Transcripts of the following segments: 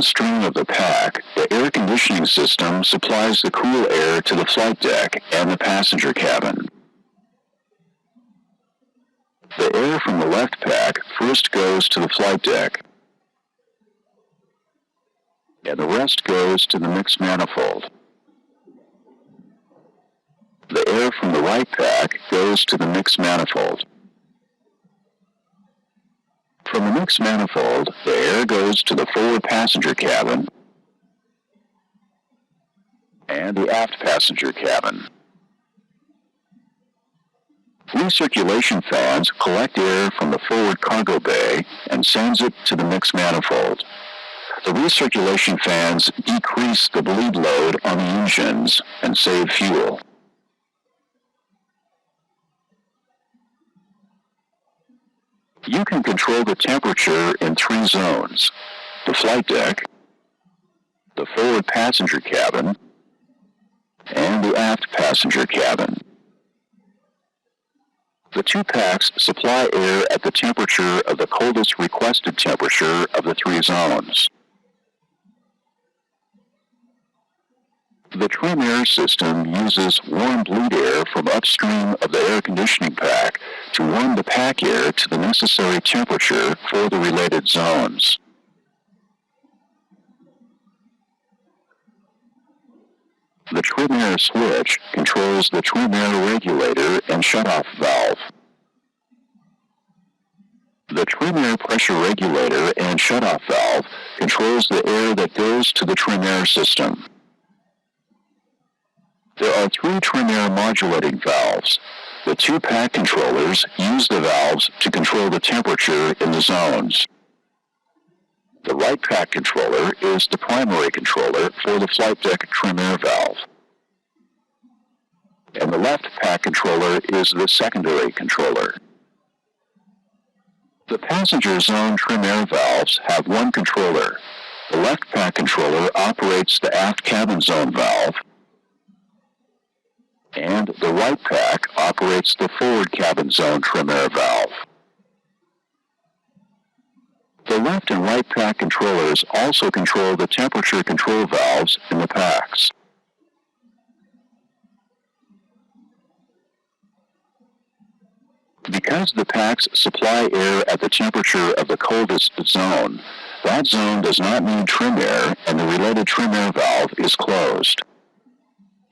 downstream of the pack, the air conditioning system supplies the cool air to the flight deck and the passenger cabin. The air from the left pack first goes to the flight deck, and the rest goes to the mixed manifold. The air from the right pack goes to the mixed manifold. From the mixed manifold, the air goes to the forward passenger cabin and the aft passenger cabin. Recirculation fans collect air from the forward cargo bay and sends it to the mixed manifold. The recirculation fans decrease the bleed load on the engines and save fuel. You can control the temperature in 3 zones: the flight deck, the forward passenger cabin, and the aft passenger cabin. The 2 packs supply air at the temperature of the coldest requested temperature of the 3 zones. The trim air system uses warm bleed air from upstream of the air conditioning pack to warm the pack air to the necessary temperature for the related zones. The trim air switch controls the trim air regulator and shutoff valve. The trim air pressure regulator and shutoff valve controls the air that goes to the trim air system. There are 3 trim air modulating valves. The 2 pack controllers use the valves to control the temperature in the zones. The right pack controller is the primary controller for the flight deck trim air valve, and the left pack controller is the secondary controller. The passenger zone trim air valves have 1 controller. The left pack controller operates the aft cabin zone valve, and the right pack operates the forward cabin zone trim air valve. The left and right pack controllers also control the temperature control valves in the packs. Because the packs supply air at the temperature of the coldest zone, that zone does not need trim air and the related trim air valve is closed.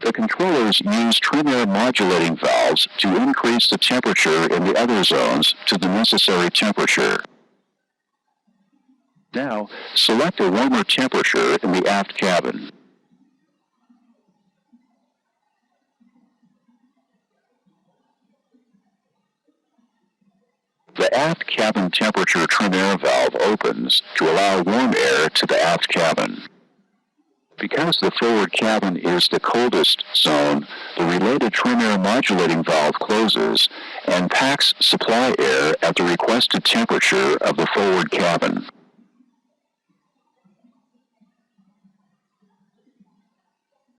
The controllers use trim air modulating valves to increase the temperature in the other zones to the necessary temperature. Now, select a warmer temperature in the aft cabin. The aft cabin temperature trim air valve opens to allow warm air to the aft cabin. Because the forward cabin is the coldest zone, the related trim air modulating valve closes and packs supply air at the requested temperature of the forward cabin.